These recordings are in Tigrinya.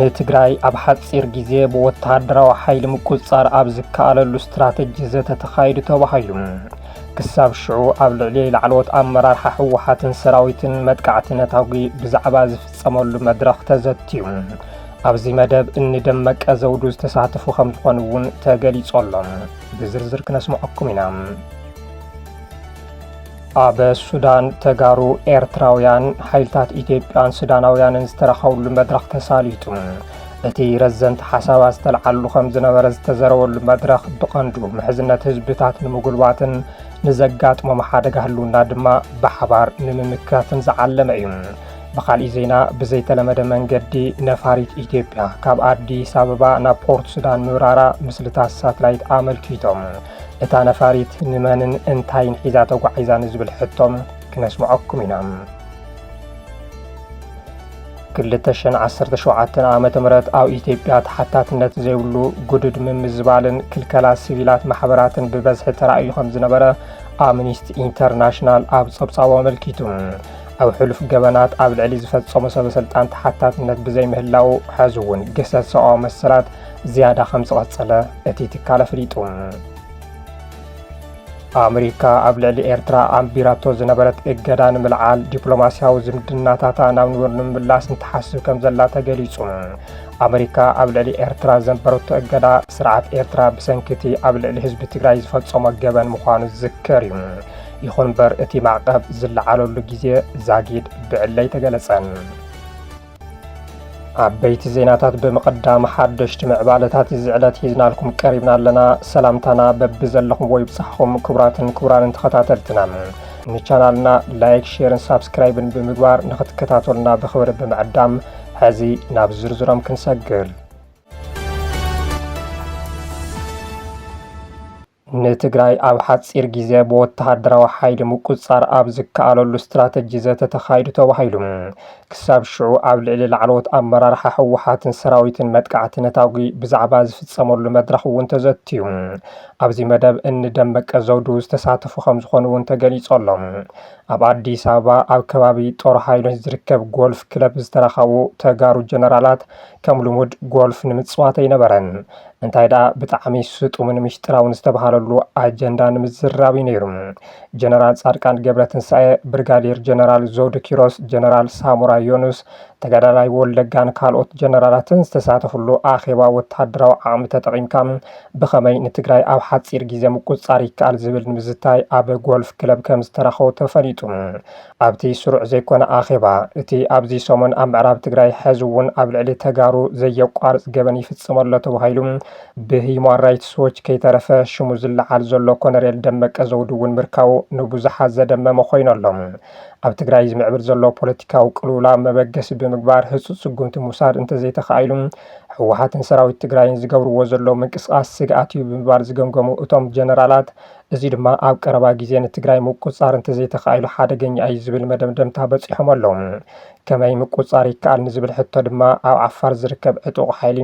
ንትግራይ ኣብ ሓፂር ግዜ ብወተሃደራዊ ሓይሊ ምቁፅጻር ኣብ ዝከኣለሉ ስትራቴጂ ዘተተኻይዱ ተባሂሉ ክሳብ ሽዑ ኣብ ልዕሊ ላዕለዎት ኣመራርሓ ሕወሓትን ሰራዊትን መጥቃዕቲ ነታዊ ብዛዕባ ዝፍጸመሉ መድረኽ ተዘትዩ ኣብዚ መደብ እንደመቀ ዘውዱ ዝተሳተፉ ከም ዝኾኑ እውን ተገሊጾሎም ብዝርዝር ክነስምዐኩም ኢና። ኣብ ሱዳን ተጋሩ ኤርትራውያን ሓይልታት ኢትዮጵያን ሱዳናውያንን ዝተረኸቡሉ መድረኽ ተሳሊጡ እቲ ረዘንቲ ሓሳባት ዝተለዓሉ ከም ዝነበረ ዝተዘረበሉ መድረኽ ብቐንዱ ምሕዝነት ህዝብታት ንምጉልባትን ንዘጋጥሞም ሓደጋ ህልውና ድማ ብሓባር ንምምካትን ዝዓለመ እዩ። ብኻልእ ዜና ብዘይተለመደ መንገዲ ነፋሪት ኢትዮጵያ ካብ ኣዲስ አበባ ናብ ፖርት ሱዳን ምብራራ ምስልታት ሳተላይት ኣመልኪቶም እታ ነፋሪት ንመንን እንታይን ሒዛ ተጓዒዛ ንዝብል ሕቶም ክነስምዐኩም ኢና። 2017 ዓመተ ምህረት ኣብ ኢትዮጵያ ተሓታትነት ዘይብሉ ጉድድ ምምዝባልን ክልከላ ሲቪላት ማሕበራትን ብበዝሒ ተራእዩ ከም ዝነበረ ኣምኒስቲ ኢንተርናሽናል ኣብ ጸብጻቡ ኣመልኪቱ ኣብ ሕሉፍ ገበናት ኣብ ልዕሊ ዝፈጸሙ ሰበስልጣን ተሓታትነት ብዘይ ምህላው ሕዚ እውን ገሰት ሰብኣዊ መሰላት ዝያዳ ከም ዝቐጸለ እቲ ትካል ኣፍሊጡ። ኣሜሪካ ኣብ ልዕሊ ኤርትራ ኣንቢራቶ ዝነበረት እገዳ ንምልዓል ዲፕሎማስያዊ ዝምድናታታ ናብ ንብር ንምምላስ እንትሓስብ ከም ዘላ ተገሊጹ። ኣሜሪካ ኣብ ልዕሊ ኤርትራ ዘንበረቶ እገዳ ስርዓት ኤርትራ ብሰንኪቲ ኣብ ልዕሊ ህዝቢ ትግራይ ዝፈጸሞ ገበን ምዃኑ ዝዝከር እዩ። ይኹን እምበር እቲ ማዕቀብ ዝለዓለሉ ግዜ ዛጊድ ብዕለይ ተገለጸን። ዓበይቲ ዜናታት ብምቕዳም ሓደሽቲ ምዕባለታት ዝዕለት ሒዝናልኩም ቀሪብና ኣለና። ሰላምታና በቢ ዘለኹም ወይ ብፅሕኹም ክቡራትን ክቡራንን ተኸታተልትና ንቻናልና ላይክ ሼርን ሳብስክራይብን ብምግባር ንኽትከታተሉና ብኽብሪ ብምዕዳም ሕዚ ናብ ዝርዝሮም ክንሰግር። ንትግራይ ኣብ ሓፂር ግዜ ብወተሃደራዊ ሓይሊ ምቁፅጻር ኣብ ዝከኣለሉ ስትራቴጂ ዘተተኻይዱ ተባሂሉ ክሳብ ሽዑ ኣብ ልዕሊ ላዕለዎት ኣመራርሓ ሕወሓትን ሰራዊትን መጥቃዕቲ ነታዊ ብዛዕባ ዝፍጸመሉ መድረኽ እውን ተዘትዩ ኣብዚ መደብ እንደመቀ ዘውዱ ዝተሳተፉ ከም ዝኾኑ እውን ተገሊጾሎም። ኣብ ኣዲስ አበባ ኣብ ከባቢ ጦር ሃይሎች ዝርከብ ጎልፍ ክለብ ዝተረኸቡ ተጋሩ ጀነራላት ከም ልሙድ ጎልፍ ንምጽዋት ኣይነበረን እንታይ ዳ ብጣዕሚ ስጡምን ምስጢራውን ዝተባሃለሉ ኣጀንዳ ንምዝራብ ነይሩ። ጀነራል ጻድቃን ገብረትንሳኤ፣ ብርጋዴር ጀነራል ዘውዱ ኪሮስ፣ ጀነራል ሳሙራ ዮኑስ ተጋዳላይ ወለጋን ካልኦት ጀነራላትን ዝተሳተፍሉ ኣኼባ ወተሃደራዊ ዓቕሚ ተጠቒምካ ብኸመይ ንትግራይ ኣብ ሓፂር ግዜ ምቁፅጻር ይከኣል ዝብል ንምዝታይ ኣብ ጎልፍ ክለብ ከም ዝተረኸቡ ተፈሊጡ። ኣብቲ ስሩዕ ዘይኮነ ኣኼባ እቲ ኣብዚ ሰሙን ኣብ ምዕራብ ትግራይ ሕዚ እውን ኣብ ልዕሊ ተጋሩ ዘየቋርፅ ገበን ይፍጽመሎ ተባሂሉ ብሂውማን ራይትስ ዎች ከይተረፈ ሽሙ ዝለዓል ዘሎ ኮነሬል ደመቀ ዘውዱ እውን ምርካቡ ንብዙሓት ዘደመመ ኮይኖሎም ኣብ ትግራይ ዝምዕብል ዘሎ ፖለቲካዊ ቅልውላው መበገሲ ብምግባር ህፁፅ ስጉምቲ ምውሳድ እንተዘይተኻኢሉ ሕወሓትን ሰራዊት ትግራይን ዝገብርዎ ዘሎ ምንቅስቃስ ስግኣት እዩ ብምባል ዝገምገሙ እቶም ጀነራላት እዚ ድማ ኣብ ቀረባ ግዜ ንትግራይ ምቁፅጻር እንተዘይተኻኢሉ ሓደገኛ እዩ ዝብል መደምደምታ በፂሖም ኣለዉ። ከመይ ምቁፅጻር ይከኣል ንዝብል ሕቶ ድማ ኣብ ዓፋር ዝርከብ ዕጡቕ ሓይሊ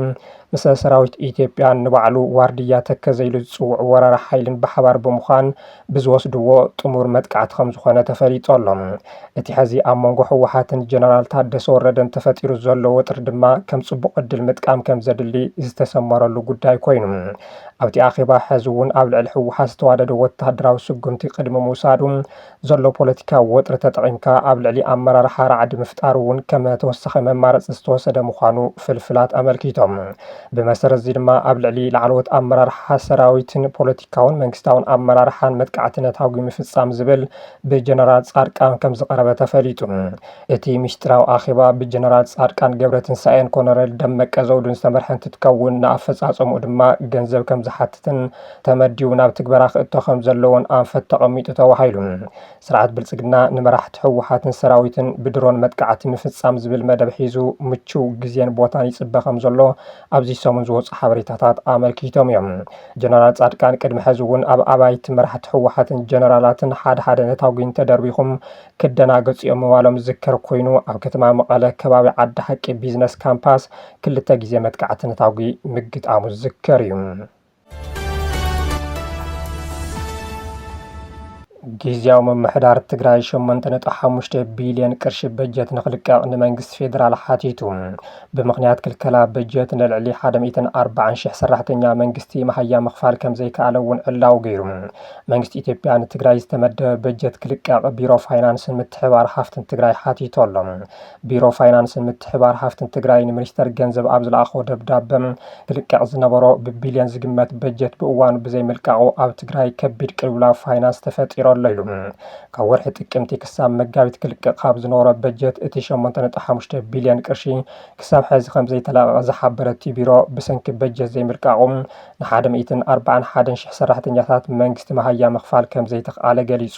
ምስ ሰራዊት ኢትዮጵያ ንባዕሉ ዋርድያ ተከዘይሉ ዝፅውዕ ወራራ ሓይልን ብሓባር ብምዃን ብዝወስድዎ ጥሙር መጥቃዕቲ ከም ዝኾነ ተፈሊጡ ኣሎ። እቲ ሕዚ ኣብ መንጎ ሕወሓትን ጀነራል ታደሰ ወረደን ተፈጢሩ ዘሎ ውጥር ድማ ከም ጽቡቕ ዕድል ምጥቃም ከም ዘድሊ ዝተሰመረሉ ጉዳይ ኮይኑ ኣብቲ ኣኼባ ሕዚ እውን ኣብ ልዕሊ ሕወሓት ዝተዋደደ ወተሃደራዊ ስጉምቲ ቅድሚ ምውሳዱ ዘሎ ፖለቲካዊ ወጥሪ ተጠቒምካ ኣብ ልዕሊ ኣመራርሓ ራዕዲ ምፍጣር እውን ከም ተወሳኺ መማረፂ ዝተወሰደ ምዃኑ ፍልፍላት ኣመልኪቶም። ብመሰረት እዚ ድማ ኣብ ልዕሊ ላዕለዎት ኣመራርሓ ሰራዊትን ፖለቲካውን መንግስታውን ኣመራርሓን መጥቃዕቲ ነታዊ ምፍጻም ዝብል ብጀነራል ጻድቃን ከም ዝቐረበ ተፈሊጡ። እቲ ምስጢራዊ ኣኼባ ብጀነራል ጻድቃን ገብረትንሳኤን ኮሎኔል ደመቀ ዘውዱን ዝተመርሐ እንትትከውን ንኣፈጻጸሙ ድማ ገንዘብ ከም ዝሓትትን ተመዲቡ ናብ ትግበራ ክእቶ ከም ዘለዎን ኣንፈት ተቐሚጡ ተባሂሉ ስርዓት ብልጽግና ንመራሕቲ ሕወሓትን ሰራዊትን ብድሮን መጥቃዕቲ ምፍጻም ዝብል መደብ ሒዙ ምቹው ግዜን ቦታን ይጽበ ከም ዘሎ ኣብዚ ሰሙን ዝወፁ ሓበሬታታት ኣመልኪቶም እዮም። ጀነራል ጻድቃን ቅድሚ ሕዚ እውን ኣብ ኣባይቲ መራሕቲ ሕወሓትን ጀነራላትን ሓደ ነታዊን ተደርቢኹም ክደናገጹ እዮም ምባሎም ዝዝከር ኮይኑ ኣብ ከተማ መቐለ ከባቢ ዓዲ ሓቂ ቢዝነስ ካምፓስ 2 ግዜ መጥቃዕቲ ነታዊ ምግጣሙ ዝዝከር እዩ። ጊዜያዊ ምምሕዳር ትግራይ 8.5 ቢልዮን ቅርሺ በጀት ንኽልቀቕ ንመንግስቲ ፌደራል ሓቲቱ ብምኽንያት ክልከላ በጀት ንልዕሊ 140,000 ሰራሕተኛ መንግስቲ መሃያ ምኽፋል ከም ዘይከኣለ እውን ዕላው ገይሩ። መንግስቲ ኢትዮጵያ ንትግራይ ዝተመደበ በጀት ክልቀቕ ቢሮ ፋይናንስን ምትሕብባር ሃፍትን ትግራይ ሓቲቱ ኣሎ። ቢሮ ፋይናንስን ምትሕብባር ሃፍትን ትግራይ ንሚኒስተር ገንዘብ ኣብ ዝለኣኾ ደብዳበ ክልቀቕ ዝነበሮ ብቢልዮን ዝግመት በጀት ብእዋኑ ብዘይምልቃቑ ኣብ ትግራይ ከቢድ ቅልውላው ፋይናንስ ተፈጢሩ ኣሎ። ካብ ወርሒ ጥቅምቲ ክሳብ መጋቢት ክልቀቕ ካብ ዝነበሮ በጀት እቲ 8.5 ቢልዮን ቅርሺ ክሳብ ሕዚ ከም ዘይተለቐቐ ዝሓበረ እቲ ቢሮ ብሰንኪ በጀት ዘይምልቃቑ ን141,000 ሰራሕተኛታት መንግስቲ መሃያ ምኽፋል ከም ዘይተኸኣለ ገሊጹ።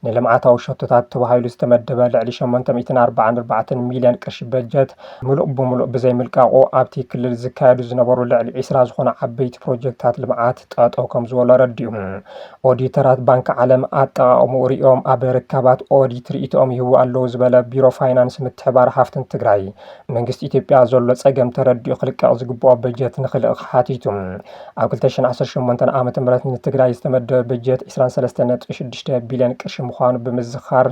ንልምዓታዊ ሸቶታት ተባሂሉ ዝተመደበ ልዕሊ 844 ሚልዮን ቅርሺ በጀት ሙሉእ ብምሉእ ብዘይምልቃቑ ኣብቲ ክልል ዝካየዱ ዝነበሩ ልዕሊ 20 ዝኾኑ ዓበይቲ ፕሮጀክትታት ልምዓት ጠጠው ከም ዝበሎ ረዲኡ። ኦዲተራት ባንኪ ዓለም ኣጠቓቕምኡ ሪኦም ኣብ ርካባት ኦዲት ርእይቶኦም ይህቡ ኣለዉ ዝበለ ቢሮ ፋይናንስ ምትሕብባር ሃፍትን ትግራይ መንግስቲ ኢትዮጵያ ዘሎ ፀገም ተረዲኡ ክልቀቕ ዝግብኦ በጀት ንኽልቕቕ ሓቲቱ። ኣብ 2018 ዓ.ም ንትግራይ ዝተመደበ በጀት 23.6 ቢልዮን ቅርሺ ምዃኑ ብምዝኻር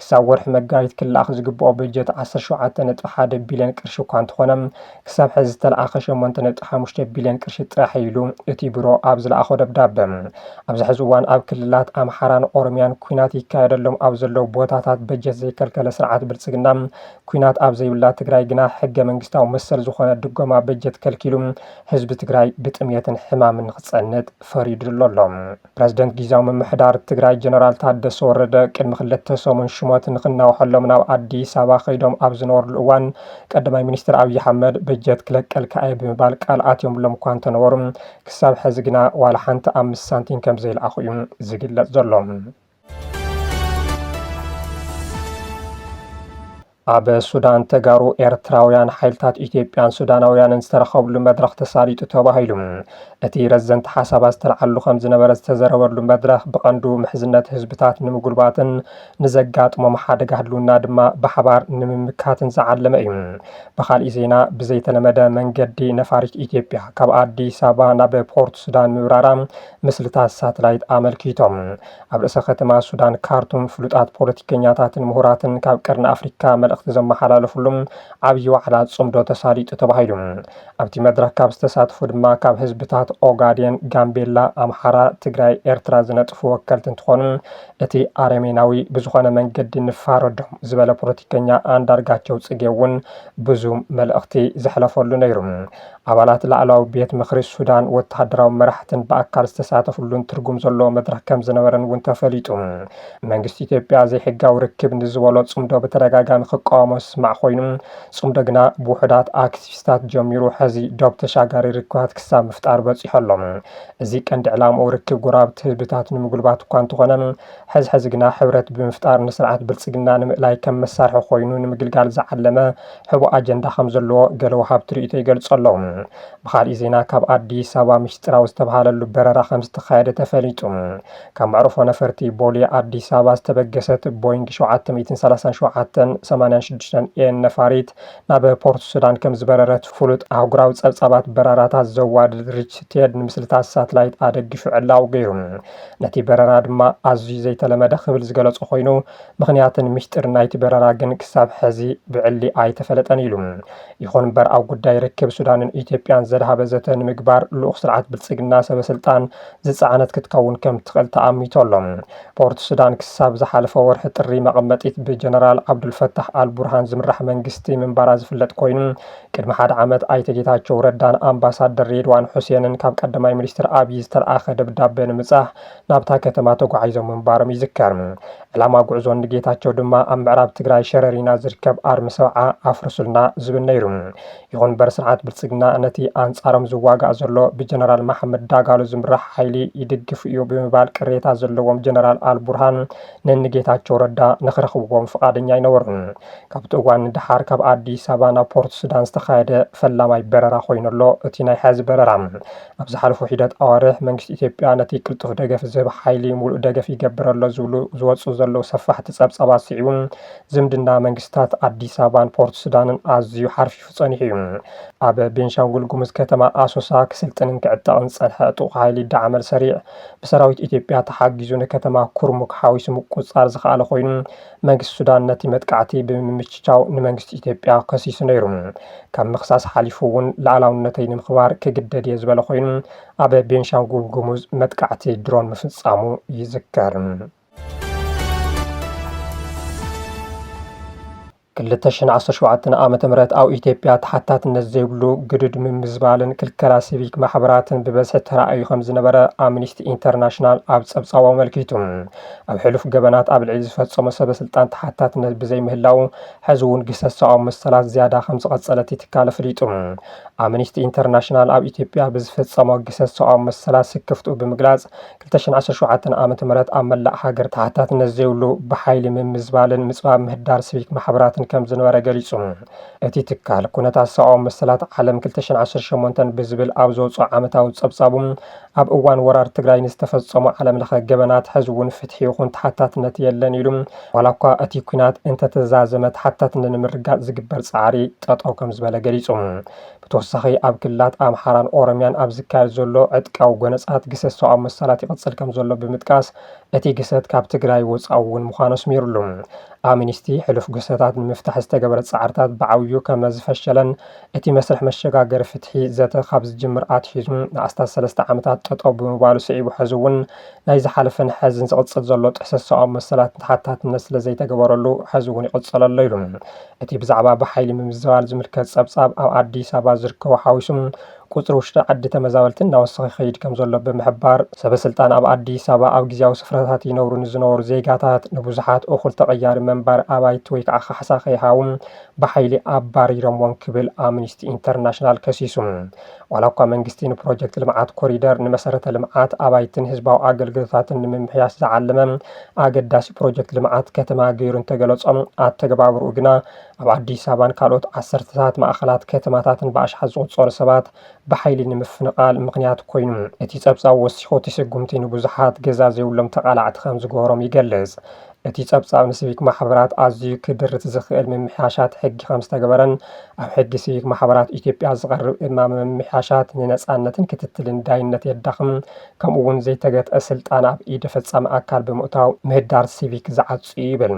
ክሳብ ወርሒ መጋቢት ክልኣኽ ዝግብኦ በጀት 17.1 ቢልዮን ቅርሺ እኳ እንተኾነ ክሳብ ሕዚ ዝተለኣኸ 8.5 ቢልዮን ቅርሺ ጥራሕ ኢሉ እቲ ቢሮ ኣብ ዝለኣኾ ደብዳበ። ኣብዚ ሕዚ እዋን ኣብ ክልላት ኣምሓራን ኦሮምያን ኩናት ይካየደሎም ኣብ ዘለው ቦታታት በጀት ዘይከልከለ ስርዓት ብልጽግና ኩናት ኣብ ዘይብላ ትግራይ ግና ሕገ መንግስታዊ መሰል ዝኾነ ድጎማ በጀት ከልኪሉ ህዝቢ ትግራይ ብጥምየትን ሕማምን ንኽጸንጥ ፈሪዱ ኣሎ። ፕረዚደንት ጊዜያዊ ምምሕዳር ትግራይ ጀነራል ታደሰ ወረደ ቅድሚ 2 ሰሙን ሽሞት ንኽናውሐሎም ናብ አዲስ አበባ ከይዶም ኣብ ዝነበሩሉ እዋን ቀዳማይ ሚኒስትር ኣብይ ኣሕመድ በጀት ክለቀል ከኣየ ብምባል ቃል ኣትዮምሎም እኳ እንተነበሩ ክሳብ ሕዚ ግና ዋላ ሓንቲ 5 ሳንቲም ከም ዘይለኣኹ እዩ ዝግለጽ ዘሎ። ኣብ ሱዳን ተጋሩ ኤርትራውያን ሓይልታት ኢትዮጵያን ሱዳናውያንን ዝተረኸብሉ መድረኽ ተሳሊጡ ተባሂሉ እቲ ረዘንቲ ሓሳባት ዝተለዓሉ ከም ዝነበረ ዝተዘረበሉ መድረኽ ብቐንዱ ምሕዝነት ህዝብታት ንምጉልባትን ንዘጋጥሞም ሓደጋ ህልውና ድማ ብሓባር ንምምካትን ዝዓለመ እዩ። ብኻልእ ዜና ብዘይተለመደ መንገዲ ነፋሪት ኢትዮጵያ ካብ ኣዲስ ኣበባ ናብ ፖርት ሱዳን ምብራራ ምስልታት ሳተላይት ኣመልኪቶም። ኣብ ርእሰ ከተማ ሱዳን ካርቱም ፍሉጣት ፖለቲከኛታትን ምሁራትን ካብ ቀርኒ ኣፍሪካ መልእኽቲ ዘመሓላለፉሉም ዓብዪ ዋዕላ ጽምዶ ተሳሊጡ ተባሂሉ። ኣብቲ መድረክ ካብ ዝተሳተፉ ድማ ካብ ህዝብታት ኦጋዴን፣ ጋምቤላ፣ ኣምሓራ፣ ትግራይ፣ ኤርትራ ዝነጥፉ ወከልቲ እንትኾኑ እቲ ኣረሜናዊ ብዝኾነ መንገዲ ንፋረዶም ዝበለ ፖለቲከኛ አንዳርጋቸው ጽጌ እውን ብዙ መልእኽቲ ዘሕለፈሉ ነይሩ። ኣባላት ላዕላዊ ቤት ምኽሪ ሱዳን ወተሃደራዊ መራሕትን ብኣካል ዝተሳተፉሉን ትርጉም ዘለዎ መድረክ ከም ዝነበረን እውን ተፈሊጡ። መንግስቲ ኢትዮጵያ ዘይሕጋዊ ርክብ ንዝበሎ ጽምዶ በተደጋጋሚ ክቃወሞ ዝስማዕ ኮይኑ ጽምዶ ግና ብውሕዳት ኣክቲቪስታት ጀሚሩ ሕዚ ዶብ ተሻጋሪ ርክባት ክሳብ ምፍጣር በፂሑ ኣሎ። እዚ ቀንዲ ዕላምኡ ርክብ ጎራብቲ ህዝብታት ንምጉልባት እኳ እንተኾነ ሕዚ ግና ሕብረት ብምፍጣር ንስርዓት ብልጽግና ንምእላይ ከም መሳርሒ ኮይኑ ንምግልጋል ዝዓለመ ሕቡእ ኣጀንዳ ከም ዘለዎ ገለ ወሃብቲ ርእይቶ ይገልጹ ኣለዉ። ብኻልእ ዜና ካብ አዲስ ኣበባ ምስጢራዊ ዝተባሃለሉ በረራ ከም ዝተኻየደ ተፈሊጡ። ካብ መዕርፎ ነፈርቲ ቦሌ አዲስ ኣበባ ዝተበገሰት ቦይንግ 737-86 ኤን ነፋሪት ናብ ፖርት ሱዳን ከም ዝበረረት ፍሉጥ ኣህጉራዊ ጸብጻባት በረራታት ዘዋድድ ሪች ቴድ ንምስልታት ሳተላይት ኣደጊፉ ዕላው ገይሩ። ነቲ በረራ ድማ ኣዝዩ ዘይተለመደ ክብል ዝገለጹ ኮይኑ ምኽንያትን ምስጢር ናይቲ በረራ ግን ክሳብ ሕዚ ብዕሊ ኣይተፈለጠን ኢሉ። ይኹን እምበር ኣብ ጉዳይ ርክብ ሱዳንን ኢትዮጵያን ዘድሃበ ዘተ ንምግባር ልኡኽ ስርዓት ብልጽግና ሰበስልጣን ዝፀዓነት ክትከውን ከም ትኽእል ተኣሚቱ ኣሎ። ፖርት ሱዳን ክሳብ ዝሓለፈ ወርሒ ጥሪ መቐመጢት ብጀነራል ዓብዱልፈታሕ አልቡርሃን ዝምራሕ መንግስቲ ምንባራ ዝፍለጥ ኮይኑ ቅድሚ 1 ዓመት ኣይተ ጌታቸው ረዳን ኣምባሳደር ሬድዋን ሁሴንን ካብ ቀዳማይ ሚኒስትር ኣብይ ዝተለኣኸ ደብዳቤ ንምጻሕ ናብታ ከተማ ተጓዒዞም ምንባሮም ይዝከር። ዕላማ ጉዕዞ ንጌታቸው ድማ ኣብ ምዕራብ ትግራይ ሸረሪና ዝርከብ ኣርሚ 70 ኣፍርሱልና ዝብል ነይሩ። ይኹን እምበር ስርዓት ብልጽግና ነቲ ኣንጻሮም ዝዋጋእ ዘሎ ብጀነራል መሐመድ ዳጋሎ ዝምራሕ ሓይሊ ይድግፍ እዩ ብምባል ቅሬታ ዘለዎም ጀነራል አልቡርሃን ንጌታቸው ረዳ ንኽረኽብዎም ፍቃደኛ ኣይነበሩን። ካብቲ እዋን ድሓር ካብ ኣዲስ ኣበባ ናብ ፖርት ሱዳን ዝተኻየደ ፈላማይ በረራ ኮይኑ ኣሎ እቲ ናይ ሕዚ በረራ። ኣብ ዝሓለፉ ሂደት ኣዋርሕ መንግስቲ ኢትዮጵያ ነቲ ቅልጡፍ ደገፍ ዝህብ ሓይሊ ሙሉእ ደገፍ ይገብረሎ ዝብሉ ዝወፁ ዘለው ሰፋሕቲ ጸብጻባት ስዒቡ ዝምድና መንግስታት ኣዲስ ኣበባን ፖርት ሱዳንን ኣዝዩ ሓርፊፉ ጸኒሑ እዩ። ኣብ ቤንሻ ቤንሻንጉል ጉሙዝ ከተማ ኣሶሳ ክስልጥንን ክዕጠቕን ዝጸንሐ ዕጡቕ ሓይሊ ዳዕመል ሰሪዕ ብሰራዊት ኢትዮጵያ ተሓጊዙ ንከተማ ኩርሙክ ሓዊሱ ምቁፅጻር ዝኸኣለ ኮይኑ መንግስቲ ሱዳን ነቲ መጥቃዕቲ ብምምችቻው ንመንግስቲ ኢትዮጵያ ከሲሱ ነይሩ። ካብ ምኽሳስ ሓሊፉ እውን ላዕላውነተይ ንምኽባር ክግደድ እየ ዝበለ ኮይኑ ኣብ ቤንሻንጉል ጉሙዝ መጥቃዕቲ ድሮን ምፍጻሙ ይዝከር። 2017 ዓመተ ምህረት ኣብ ኢትዮጵያ ተሓታትነት ዘይብሉ ግድድ ምምዝባልን ክልከላ ሲቪክ ማሕበራትን ብበዝሒ ተራእዩ ከም ዝነበረ ኣምኒስቲ ኢንተርናሽናል ኣብ ጸብጻቡ ኣመልኪቱ። ኣብ ሕሉፍ ገበናት ኣብ ልዕሊ ዝፈጸሞ ሰበስልጣን ተሓታትነት ብዘይምህላው ሕዚ እውን ግሰት ሰብኣዊ መሰላት ዝያዳ ከም ዝቐጸለት ትካል ኣፍሊጡ። ኣምኒስቲ ኢንተርናሽናል ኣብ ኢትዮጵያ ብዝፈጸሞ ግሰት ሰብኣዊ መሰላት ስክፍቱ ብምግላጽ 2017 ዓመተ ምህረት ኣብ መላእ ሃገር ተሓታትነት ዘይብሉ ብሓይሊ ምምዝባልን ምጽባብ ምህዳር ሲቪክ ማሕበራት ከም ዝነበረ ገሊጹ። እቲ ትካል ኩነታት ሰብኣዊ መሰላት ዓለም 2018 ብዝብል ኣብ ዘውፅኦ ዓመታዊ ጸብጻቡ ኣብ እዋን ወራር ትግራይ ንዝተፈጸሙ ዓለም ለኸ ገበናት ሕዚ እውን ፍትሒ ይኹን ተሓታትነት የለን ኢሉ ዋላ እኳ እቲ ኩናት እንተተዛዘመ ተሓታትነት ንምርጋጽ ዝግበር ጻዕሪ ጠጠው ከም ዝበለ ገሊጹ። ብተወሳኺ ኣብ ክልላት ኣምሓራን ኦሮምያን ኣብ ዝካየድ ዘሎ ዕጥቃዊ ጎነጻት ግሰት ሰብኣዊ መሰላት ይቕጽል ከም ዘሎ ብምጥቃስ እቲ ግሰት ካብ ትግራይ ወጻኢ እውን ምዃኑ ኣስሚሩሉ። ኣምኒስቲ ሕሉፍ ግሰታት ንምፍታሕ ዝተገበረ ጻዕርታት ብዓብዩ ከም ዝፈሸለን እቲ መስርሕ መሸጋገሪ ፍትሒ ዘተ ካብ ዝጅምር ኣትሒዙ ንኣስታት 3 ዓመታት ጠጠው ብምባሉ ስዒቡ ሕዚ እውን ናይ ዝሓለፈን ሕዝን ዝቕጽል ዘሎ ጥሕሰት ሰብኣዊ መሰላት ተሓታትነት ስለ ዘይተገበረሉ ሕዚ እውን ይቕጽል ኣሎ ኢሉ። እቲ ብዛዕባ ብሓይሊ ምምዝባል ዝምልከት ጸብጻብ ኣብ ኣዲስ ኣበባ ዝርከቡ ሓዊሱ ቁጽሪ ውሽጢ ዓዲ ተመዛበልትን እናወሰኸ ይኸይድ ከም ዘሎ ብምሕባር ሰበስልጣን ኣብ ኣዲስ ኣበባ ኣብ ግዜያዊ ስፍራታት ይነብሩ ንዝነበሩ ዜጋታት ንብዙሓት እኹል ተቐያሪ መንባር ኣባይቲ ወይ ከዓ ካሕሳ ከይሃቡ ብሓይሊ ኣባሪሮምዎም ክብል ኣምኒስቲ ኢንተርናሽናል ከሲሱ። ዋላ እኳ መንግስቲ ንፕሮጀክት ልምዓት ኮሪደር ንመሰረተ ልምዓት ኣባይትን ህዝባዊ ኣገልግሎታትን ንምምሕያሽ ዝዓለመ ኣገዳሲ ፕሮጀክት ልምዓት ከተማ ገይሩ እንተገለጾም ኣተገባብርኡ ግና ኣብ ኣዲስ ኣበባን ካልኦት 10ታት ማእኸላት ከተማታትን ብኣሽሓት ዝቑጸሩ ሰባት ብሓይሊ ንምፍንቓል ምኽንያት ኮይኑ እቲ ጸብጻብ ወሲኹ እቲ ስጉምቲ ንብዙሓት ገዛ ዘይብሎም ተቓላዕቲ ከም ዝገበሮም ይገልጽ። እቲ ጸብጻብ ንሲቪክ ማሕበራት ኣዝዩ ክድርት ዝኽእል ምምሕያሻት ሕጊ ከም ዝተገበረን ኣብ ሕጊ ሲቪክ ማሕበራት ኢትዮጵያ ዝቐርብ እማም ምምሕያሻት ንነጻነትን ክትትልን ዳይነት የዳኽም ከምኡ እውን ዘይተገጥአ ስልጣን ኣብ ኢደ ፈጻሚ ኣካል ብምእታው ምህዳር ሲቪክ ዝዓጽዩ ይብል።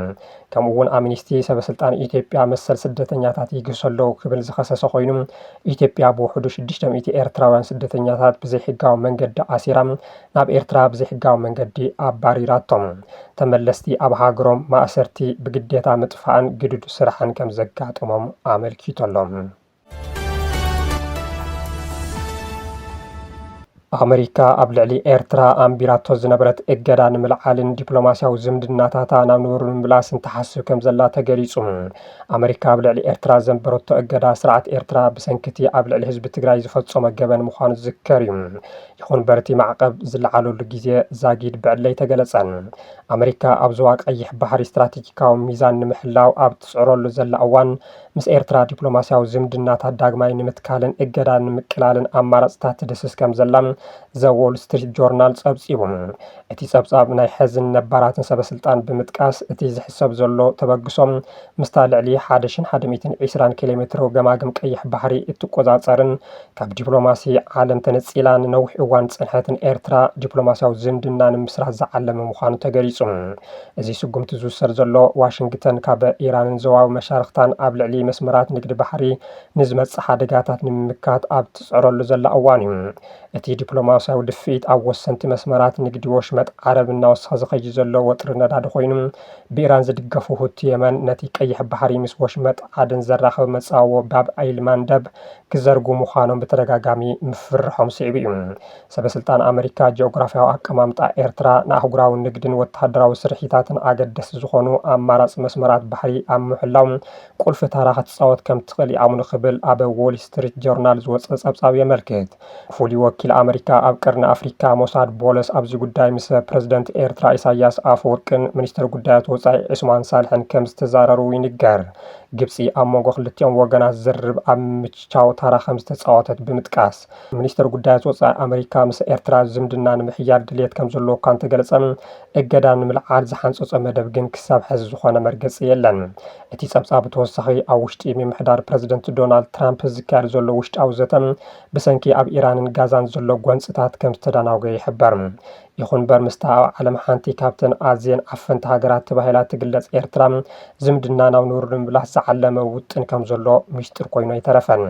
ከምኡ እውን ኣምኒስቲ ሰበስልጣን ኢትዮጵያ መሰል ስደተኛታት ይግሰለው ክብል ዝኸሰሰ ኮይኑ ኢትዮጵያ ብውሕዱ 600 ኤርትራውያን ስደተኛታት ብዘይሕጋዊ መንገዲ ኣሲራ ናብ ኤርትራ ብዘይሕጋዊ መንገዲ ኣባሪራቶም። ተመለስቲ ኣብ ሃገሮም ማእሰርቲ ብግዴታ ምጥፋእን ግድዱ ስራሕን ከም ዘጋጥሞም ኣመልኪቶሎም። ኣሜሪካ ኣብ ልዕሊ ኤርትራ ኣንቢራቶ ዝነበረት እገዳ ንምልዓልን ዲፕሎማስያዊ ዝምድናታታ ናብ ንብሩ ንምምላስን ተሓስብ ከም ዘላ ተገሊጹ። ኣሜሪካ ኣብ ልዕሊ ኤርትራ ዘንበረቶ እገዳ ስርዓት ኤርትራ ብሰንኪቲ ኣብ ልዕሊ ህዝቢ ትግራይ ዝፈጸሞ ገበን ምዃኑ ዝዝከር እዩ። ይኹን በርቲ ማዕቀብ ዝለዓለሉ ግዜ ዛጊድ ብዕለይ ተገለጸን። ኣሜሪካ ኣብ ዞባ ቀይሕ ባሕሪ ስትራቴጂካዊ ሚዛን ንምሕላው ኣብ ትጽዕረሉ ዘላ እዋን ምስ ኤርትራ ዲፕሎማስያዊ ዝምድናታት ዳግማይ ንምትካልን እገዳ ንምቅላልን ኣማራጽታት ትድስስ ከም ዘላ ዘ ዎል ስትሪት ጆርናል ጸብጺቡ። እቲ ጸብጻብ ናይ ሕዝን ነባራትን ሰበስልጣን ብምጥቃስ እቲ ዝሕሰብ ዘሎ ተበግሶም ምስታ ልዕሊ 1120 ኪሎ ሜትር ገማግም ቀይሕ ባሕሪ እትቆጻጸርን ካብ ዲፕሎማሲ ዓለም ተነጺላ ንነዊሕ እዋን ጽንሐትን ኤርትራ ዲፕሎማስያዊ ዝምድና ንምስራት ዝዓለመ ምዃኑ ተገሊጹ። እዚ ስጉምቲ ዝውሰድ ዘሎ ዋሽንግተን ካብ ኢራንን ዞባዊ መሻርክታን ኣብ ልዕሊ መስመራት ንግዲ ባሕሪ ንዝመጽእ ሓደጋታት ንምምካት ኣብ ትጽዕረሉ ዘላ እዋን እዩ። እቲ ዲፕሎማስያዊ ድፊት ኣብ ወሰንቲ መስመራት ንግዲ ወሽመጥ ዓረብ እናወሰኸ ዝኸይድ ዘሎ ወጥሪ ነዳዲ ኮይኑ ብኢራን ዝድገፉ ሁቲ የመን ነቲ ቀይሕ ባሕሪ ምስ ወሽመጥ ዓደን ዘራኽብ መጻወ ባብ ኣይል ማንደብ ክዘርጉ ምዃኖም ብተደጋጋሚ ምፍርሖም ስዒቡ እዩ። ሰበስልጣን ኣሜሪካ ጂኦግራፊያዊ ኣቀማምጣ ኤርትራ ንኣህጉራዊ ንግድን ወተሃደራዊ ስርሒታትን ኣገደስቲ ዝኾኑ ኣማራፂ መስመራት ባሕሪ ኣብ ምሕላው ቁልፊ ታራ ክትጻወት ከም ትኽእል ይኣምኑ ክብል ኣብ ዎል ስትሪት ጆርናል ዝወፀ ጸብጻብ የመልክት። ፍሉይ ወኪል ኣሜሪካ ኣብ ቀርኒ ኣፍሪካ ሞሳድ ቦለስ ኣብዚ ጉዳይ ምስ ፕረዚደንት ኤርትራ ኢሳያስ ኣፈወርቅን ሚኒስትር ጉዳያት ወጻኢ ዑስማን ሳልሕን ከም ዝተዛረሩ ይንገር። ግብፂ ኣብ መንጎ ክልቲኦም ወገናት ዝርብ ኣብ ምችቻው ታራ ከም ዝተፃወተት ብምጥቃስ ሚኒስትር ጉዳያት ወፃኢ ኣሜሪካ ምስ ኤርትራ ዝምድና ንምሕያድ ድሌት ከም ዘለዎ እኳ እንተገለጸ እገዳ ንምልዓል ዝሓንፀፆ መደብ ግን ክሳብ ሕዚ ዝኾነ መርገፂ የለን። እቲ ጸብጻብ ተወሳኺ ኣብ ውሽጢ ምምሕዳር ፕረዚደንት ዶናልድ ትራምፕ ዝካየድ ዘሎ ውሽጣዊ ዘተ ብሰንኪ ኣብ ኢራንን ጋዛን ዘሎ ጎንፅታት ከም ዝተዳናወገ ይሕበር። ይኹን እምበር ምስታ ኣብ ዓለም ሓንቲ ካብተን ኣዝየን ዓፈንቲ ሃገራት ተባሂላ ትግለጽ ኤርትራ ዝምድና ናብ ንቡር ንምምላስ ዝዓለመ ውጥን ከም ዘሎ ሚስጥር ኮይኑ ኣይተረፈን።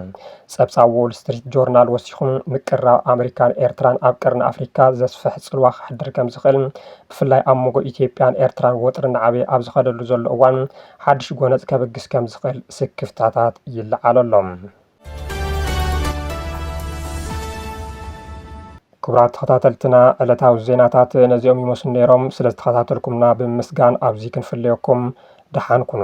ጸብጻብ ዎል ስትሪት ጆርናል ወሲኹም ምቅራብ ኣሜሪካን ኤርትራን ኣብ ቀርኒ ኣፍሪካ ዘስፍሕ ጽልዋ ክሕድር ከም ዝኽእል ብፍላይ ኣብ መንጎ ኢትዮጵያን ኤርትራን ወጥሪ ንዓበይ ኣብ ዝኸደሉ ዘሎ እዋን ሓድሽ ጎነፅ ከበግስ ከም ዝኽእል ስክፍታታት ይለዓለሎም። ክቡራት ተኸታተልትና ዕለታዊ ዜናታት ነዚኦም ይመስሉ ነይሮም። ስለ ዝተኸታተልኩምና ብምስጋን ኣብዚ ክንፍለየኩም ደሓን ኩኑ።